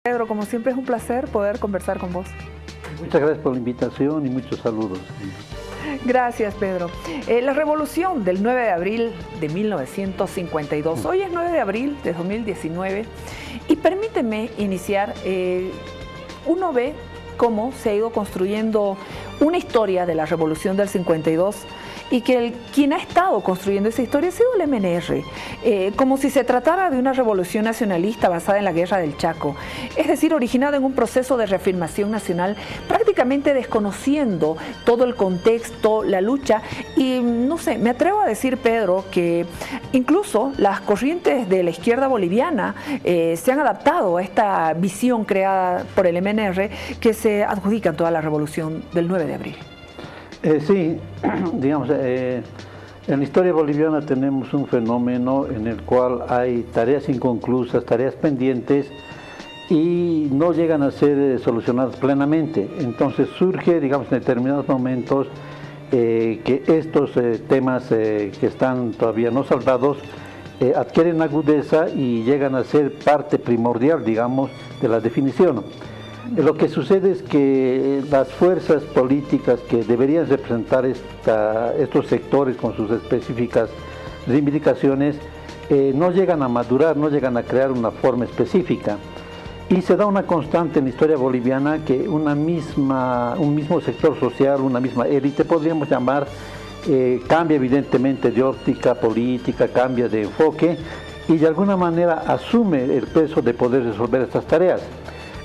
Pedro, como siempre es un placer poder conversar con vos. Muchas gracias por la invitación y muchos saludos. Gracias, Pedro. La revolución del 9 de abril de 1952. Hoy es 9 de abril de 2019 y permíteme iniciar. Uno ve cómo se ha ido construyendo una historia de la revolución del 52 y que quien ha estado construyendo esa historia ha sido el MNR, como si se tratara de una revolución nacionalista basada en la guerra del Chaco, es decir, originada en un proceso de reafirmación nacional, prácticamente desconociendo todo el contexto, la lucha, y no sé, me atrevo a decir, Pedro, que incluso las corrientes de la izquierda boliviana se han adaptado a esta visión creada por el MNR que se adjudica en toda la revolución del 9 de abril. Sí, digamos, en la historia boliviana tenemos un fenómeno en el cual hay tareas inconclusas, tareas pendientes y no llegan a ser solucionadas plenamente. Entonces surge, digamos, en determinados momentos que estos temas que están todavía no saldados adquieren agudeza y llegan a ser parte primordial, digamos, de la definición. Lo que sucede es que las fuerzas políticas que deberían representar estos sectores con sus específicas reivindicaciones no llegan a madurar, no llegan a crear una forma específica. Y se da una constante en la historia boliviana que un mismo sector social, una misma élite, podríamos llamar, cambia evidentemente de óptica política, cambia de enfoque y de alguna manera asume el peso de poder resolver estas tareas.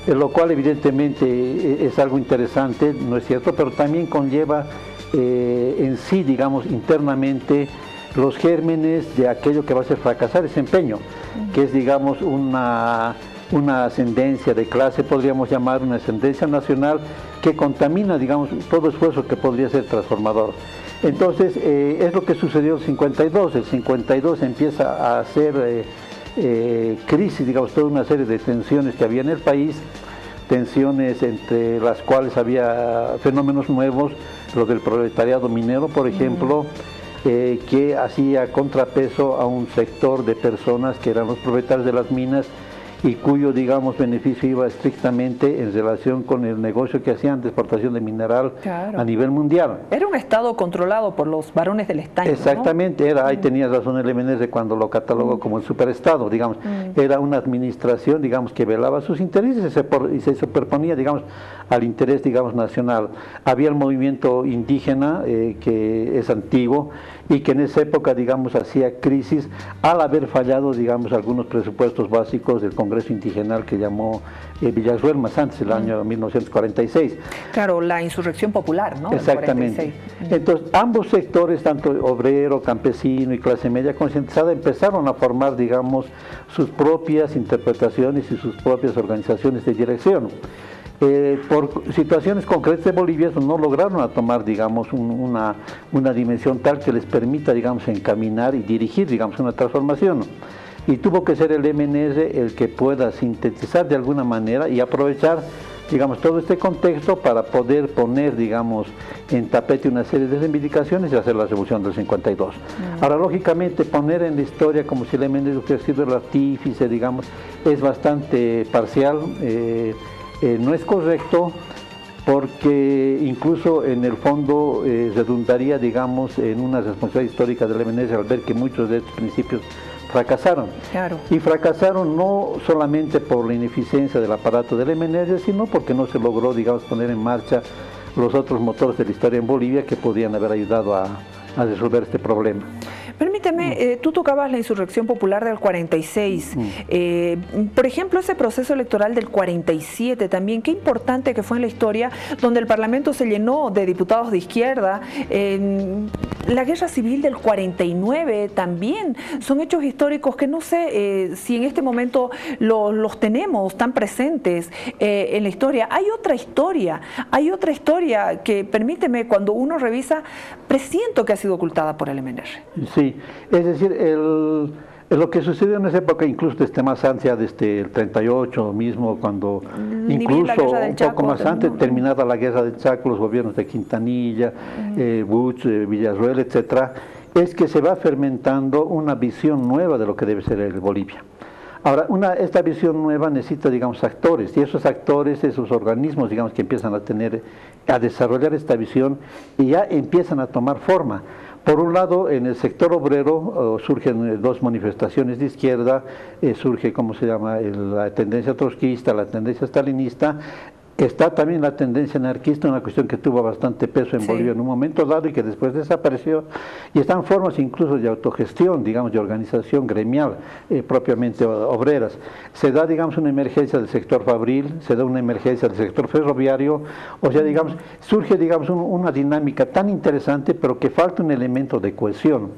Lo cual evidentemente es algo interesante, ¿no es cierto? Pero también conlleva en sí, digamos, internamente los gérmenes de aquello que va a hacer fracasar ese empeño, que es, digamos, una ascendencia de clase, podríamos llamar una ascendencia nacional, que contamina, digamos, todo esfuerzo que podría ser transformador. Entonces, es lo que sucedió en el 52. El 52 empieza a hacer crisis, digamos, toda una serie de tensiones que había en el país, tensiones entre las cuales había fenómenos nuevos, lo del proletariado minero, por ejemplo, que hacía contrapeso a un sector de personas que eran los propietarios de las minas y cuyo, digamos, beneficio iba estrictamente en relación con el negocio que hacían de exportación de mineral a nivel mundial. Era un estado controlado por los varones del estaño, exactamente, ¿no? Ahí tenía razón el MNR cuando lo catalogó como el superestado, digamos. Era una administración, digamos, que velaba sus intereses y se superponía, digamos, al interés, digamos, nacional. Había el movimiento indígena, que es antiguo, y que en esa época, digamos, hacía crisis al haber fallado, digamos, algunos presupuestos básicos del Congreso Indigenal que llamó Villarruel más antes, el año 1946. Claro, la insurrección popular, ¿no? Exactamente. Entonces, ambos sectores, tanto obrero, campesino y clase media concientizada, empezaron a formar, digamos, sus propias interpretaciones y sus propias organizaciones de dirección. Por situaciones concretas de Bolivia no lograron tomar, digamos, una dimensión tal que les permita, digamos, encaminar y dirigir, digamos, una transformación. Y tuvo que ser el MNR el que pueda sintetizar de alguna manera y aprovechar, digamos, todo este contexto para poder poner, digamos, en tapete una serie de reivindicaciones y hacer la revolución del 52. Ahora, lógicamente, poner en la historia como si el MNR hubiera sido el artífice, digamos, es bastante parcial. No es correcto porque incluso en el fondo redundaría, digamos, en una responsabilidad histórica del MNR al ver que muchos de estos principios fracasaron. Claro. Y fracasaron no solamente por la ineficiencia del aparato del MNR, sino porque no se logró, digamos, poner en marcha los otros motores de la historia en Bolivia que podían haber ayudado a resolver este problema. Permíteme, tú tocabas la insurrección popular del 46, por ejemplo, ese proceso electoral del 47 también, qué importante que fue en la historia, donde el Parlamento se llenó de diputados de izquierda, la guerra civil del 49 también, son hechos históricos que no sé si en este momento los tenemos tan presentes en la historia. Hay otra historia que, permíteme, cuando uno revisa, presiento que ha sido ocultada por el MNR. Sí, es decir, lo que sucedió en esa época, incluso desde más antes, desde el 38 mismo, cuando incluso un poco más antes, terminada la guerra del Chaco, los gobiernos de Quintanilla, Buch, Villarruel, etcétera, es que se va fermentando una visión nueva de lo que debe ser el Bolivia. Ahora, esta visión nueva necesita, digamos, actores, y esos actores, esos organismos, digamos, que empiezan a desarrollar esta visión y ya empiezan a tomar forma. Por un lado, en el sector obrero surgen dos manifestaciones de izquierda, surge, ¿cómo se llama?, la tendencia trotskista, la tendencia stalinista. Está también la tendencia anarquista, una cuestión que tuvo bastante peso en Bolivia en un momento dado y que después desapareció. Y están formas incluso de autogestión, digamos, de organización gremial, propiamente obreras. Se da, digamos, una emergencia del sector fabril, se da una emergencia del sector ferroviario, o sea, digamos, surge, digamos, una dinámica tan interesante, pero que falta un elemento de cohesión.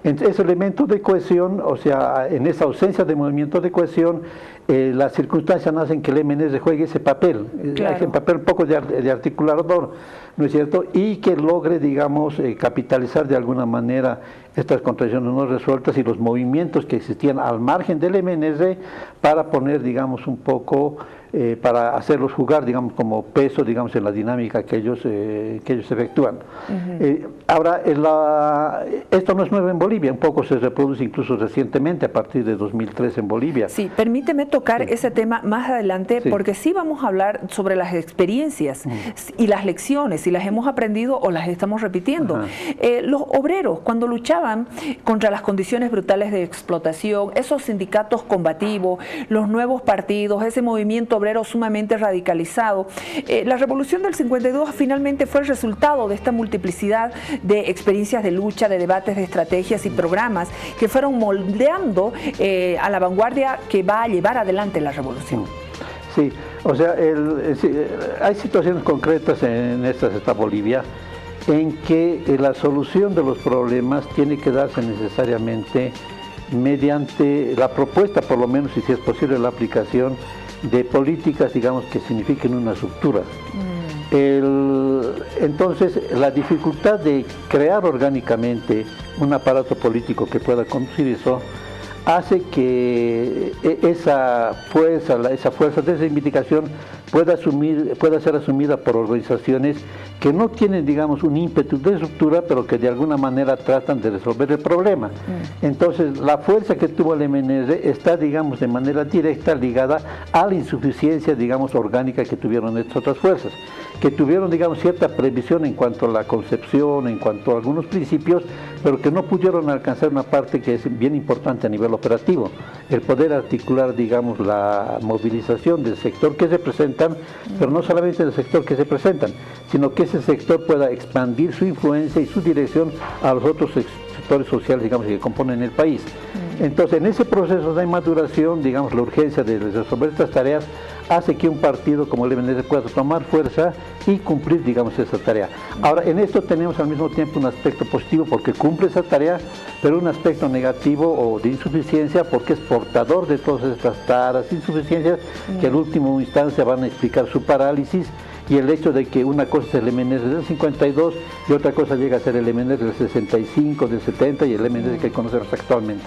Ese elemento de cohesión, o sea, en esa ausencia de movimiento de cohesión, las circunstancias hacen que el MNR juegue ese papel, claro, un papel un poco de articulador, ¿no es cierto? Y que logre, digamos, capitalizar de alguna manera estas contradicciones no resueltas y los movimientos que existían al margen del MNR para poner, digamos, un poco, para hacerlos jugar, digamos, como peso, digamos, en la dinámica que ellos efectúan. Ahora, esto no es nuevo en Bolivia, un poco se reproduce incluso recientemente a partir de 2003 en Bolivia. Sí, permíteme tocar ese tema más adelante, porque sí vamos a hablar sobre las experiencias y las lecciones, si las hemos aprendido o las estamos repitiendo. Los obreros, cuando luchaban contra las condiciones brutales de explotación, esos sindicatos combativos, los nuevos partidos, ese movimiento obrero sumamente radicalizado, la revolución del 52 finalmente fue el resultado de esta multiplicidad de experiencias de lucha, de debates, de estrategias y programas que fueron moldeando a la vanguardia que va a llevar adelante la revolución. Sí, o sea, hay situaciones concretas en esta Bolivia en que la solución de los problemas tiene que darse necesariamente mediante la propuesta, por lo menos, y si es posible la aplicación de políticas, digamos, que signifiquen una ruptura. Entonces, la dificultad de crear orgánicamente un aparato político que pueda conducir eso, hace que esa fuerza de esa reivindicación pueda ser asumida por organizaciones que no tienen, digamos, un ímpetu de ruptura, pero que de alguna manera tratan de resolver el problema. Entonces, la fuerza que tuvo el MNR está, digamos, de manera directa ligada a la insuficiencia, digamos, orgánica que tuvieron estas otras fuerzas, que tuvieron, digamos, cierta previsión en cuanto a la concepción, en cuanto a algunos principios, pero que no pudieron alcanzar una parte que es bien importante a nivel operativo, el poder articular, digamos, la movilización del sector que se presentan, pero no solamente del sector que se presentan, sino que ese sector pueda expandir su influencia y su dirección a los otros sectores sociales, digamos, que componen el país. Entonces, en ese proceso de maduración, digamos, la urgencia de resolver estas tareas hace que un partido como el MNR pueda tomar fuerza y cumplir, digamos, esa tarea. Ahora, en esto tenemos al mismo tiempo un aspecto positivo porque cumple esa tarea, pero un aspecto negativo o de insuficiencia porque es portador de todas estas taras, insuficiencias que en última instancia van a explicar su parálisis y el hecho de que una cosa es el MNR del 52 y otra cosa llega a ser el MNR del 65, del 70 y el MNR que conocemos actualmente.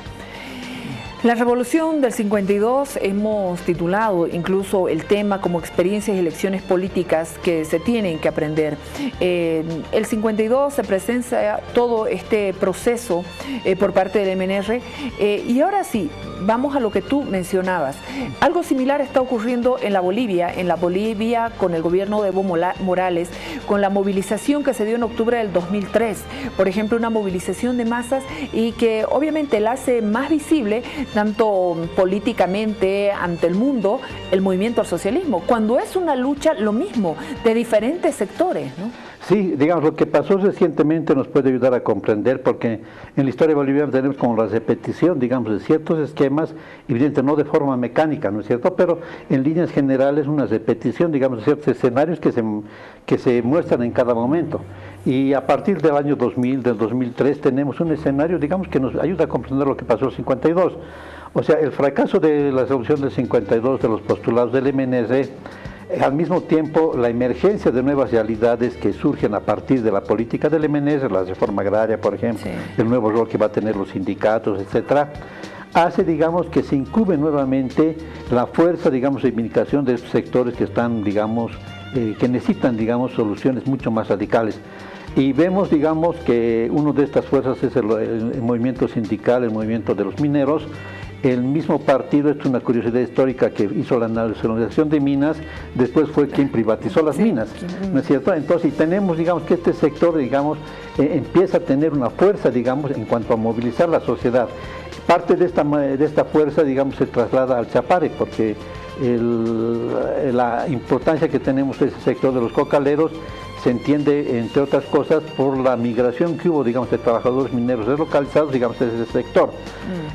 La revolución del 52 hemos titulado incluso el tema como experiencias y lecciones políticas que se tienen que aprender. El 52 se presenta todo este proceso por parte del MNR y ahora sí, vamos a lo que tú mencionabas. Algo similar está ocurriendo en la Bolivia con el gobierno de Evo Morales, con la movilización que se dio en octubre del 2003. Por ejemplo, una movilización de masas y que obviamente la hace más visible tanto políticamente ante el mundo, el movimiento al socialismo, cuando es una lucha lo mismo, de diferentes sectores, ¿no? Sí, digamos, lo que pasó recientemente nos puede ayudar a comprender, porque en la historia boliviana tenemos como la repetición, digamos, de ciertos esquemas, evidentemente no de forma mecánica, ¿no es cierto?, pero en líneas generales una repetición, digamos, de ciertos escenarios que se muestran en cada momento. Y a partir del año 2000, del 2003, tenemos un escenario, digamos, que nos ayuda a comprender lo que pasó en el 52. O sea, el fracaso de la revolución del 52, de los postulados del MNR, al mismo tiempo la emergencia de nuevas realidades que surgen a partir de la política del MNR, la reforma agraria, por ejemplo, el nuevo rol que va a tener los sindicatos, etcétera, hace, digamos, que se incube nuevamente la fuerza, digamos, de reivindicación de estos sectores que están, digamos, que necesitan, digamos, soluciones mucho más radicales. Y vemos, digamos, que una de estas fuerzas es el movimiento sindical, el movimiento de los mineros, el mismo partido, esto es una curiosidad histórica, que hizo la nacionalización de minas, después fue quien privatizó las minas, ¿no es cierto? Entonces, tenemos, digamos, que este sector, digamos, empieza a tener una fuerza, digamos, en cuanto a movilizar la sociedad. Parte de esta fuerza, digamos, se traslada al Chapare, porque la importancia que tenemos de ese sector de los cocaleros se entiende, entre otras cosas, por la migración que hubo, digamos, de trabajadores mineros deslocalizados, digamos, de ese sector.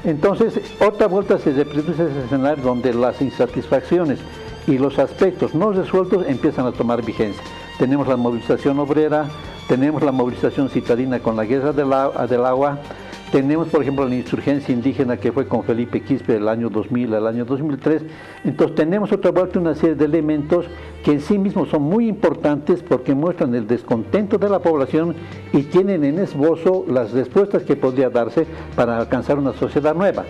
Entonces, otra vuelta se reproduce ese escenario donde las insatisfacciones y los aspectos no resueltos empiezan a tomar vigencia. Tenemos la movilización obrera, tenemos la movilización citadina con la guerra del agua, tenemos, por ejemplo, la insurgencia indígena que fue con Felipe Quispe del año 2000 al año 2003. Entonces tenemos otra vuelta una serie de elementos que en sí mismos son muy importantes porque muestran el descontento de la población y tienen en esbozo las respuestas que podría darse para alcanzar una sociedad nueva.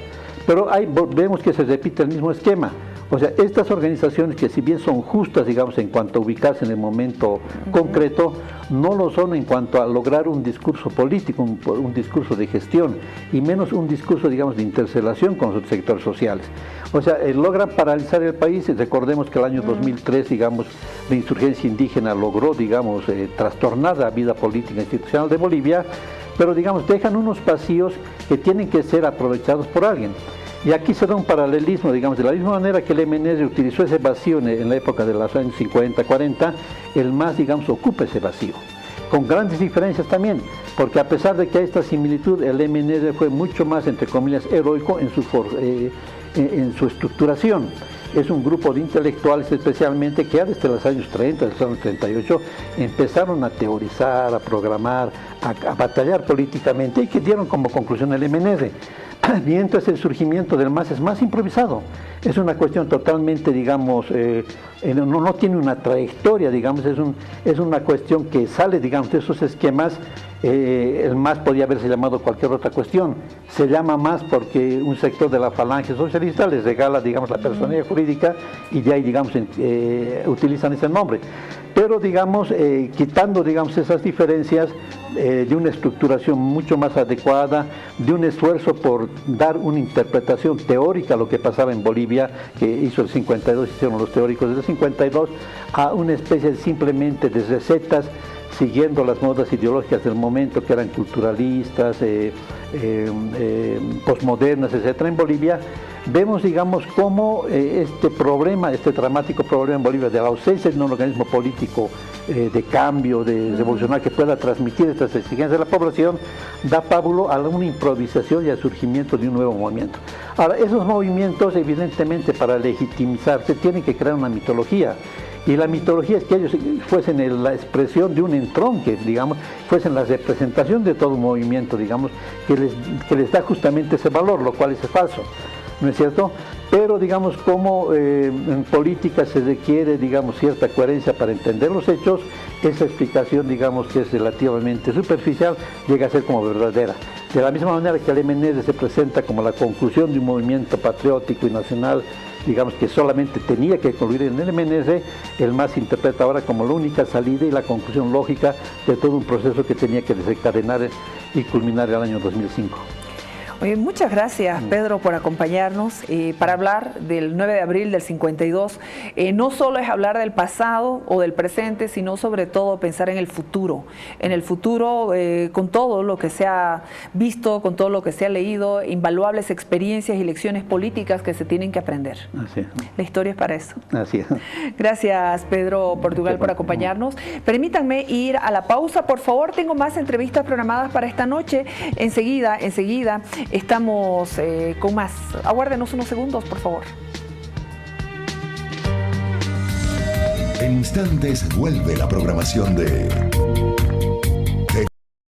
Pero vemos que se repite el mismo esquema. O sea, estas organizaciones que si bien son justas, digamos, en cuanto a ubicarse en el momento concreto, no lo son en cuanto a lograr un discurso político, un discurso de gestión, y menos un discurso, digamos, de interrelación con los sectores sociales. O sea, logran paralizar el país. Recordemos que el año 2003, digamos, la insurgencia indígena logró, digamos, trastornar la vida política institucional de Bolivia, pero, digamos, dejan unos vacíos que tienen que ser aprovechados por alguien. Y aquí se da un paralelismo, digamos, de la misma manera que el MNR utilizó ese vacío en la época de los años 50, 40, el MAS, digamos, ocupa ese vacío, con grandes diferencias también, porque a pesar de que hay esta similitud, el MNR fue mucho más, entre comillas, heroico en su estructuración. Es un grupo de intelectuales especialmente que ya desde los años 30, desde los años 38, empezaron a teorizar, a programar, a batallar políticamente y que dieron como conclusión el MNR. Mientras el surgimiento del MAS es más improvisado, es una cuestión totalmente, digamos, no tiene una trayectoria, digamos, es una cuestión que sale, digamos, de esos esquemas. El MAS podía haberse llamado cualquier otra cuestión, se llama MAS porque un sector de la falange socialista les regala, digamos, la personalidad jurídica y de ahí, digamos, utilizan ese nombre. Pero, digamos, quitando, digamos, esas diferencias de una estructuración mucho más adecuada, de un esfuerzo por dar una interpretación teórica a lo que pasaba en Bolivia, que hizo el 52, hicieron los teóricos del 52, a una especie simplemente de recetas, siguiendo las modas ideológicas del momento, que eran culturalistas, posmodernas, etcétera, en Bolivia. Vemos, digamos, cómo este dramático problema en Bolivia de la ausencia de un organismo político de cambio, de revolucionario, que pueda transmitir estas exigencias de la población, da pábulo a una improvisación y al surgimiento de un nuevo movimiento. Ahora, esos movimientos, evidentemente, para legitimizarse, tienen que crear una mitología. Y la mitología es que ellos fuesen la expresión de un entronque, digamos, fuesen la representación de todo un movimiento, digamos, que les da justamente ese valor, lo cual es falso, ¿no es cierto? Pero, digamos, como en política se requiere, digamos, cierta coherencia para entender los hechos, esa explicación, digamos, que es relativamente superficial, llega a ser como verdadera. De la misma manera que el MNR se presenta como la conclusión de un movimiento patriótico y nacional, digamos, que solamente tenía que concluir en el MNR, el MAS se interpreta ahora como la única salida y la conclusión lógica de todo un proceso que tenía que desencadenar y culminar el año 2005. Oye, muchas gracias, Pedro, por acompañarnos para hablar del 9 de abril del 52. No solo es hablar del pasado o del presente, sino sobre todo pensar en el futuro con todo lo que se ha visto, con todo lo que se ha leído, invaluables experiencias y lecciones políticas que se tienen que aprender. Así es. La historia es para eso. Así es. Gracias, Pedro Portugal, por acompañarnos. Permítanme ir a la pausa, por favor. Tengo más entrevistas programadas para esta noche. Enseguida estamos con más. Aguárdenos unos segundos, por favor. En instantes vuelve la programación de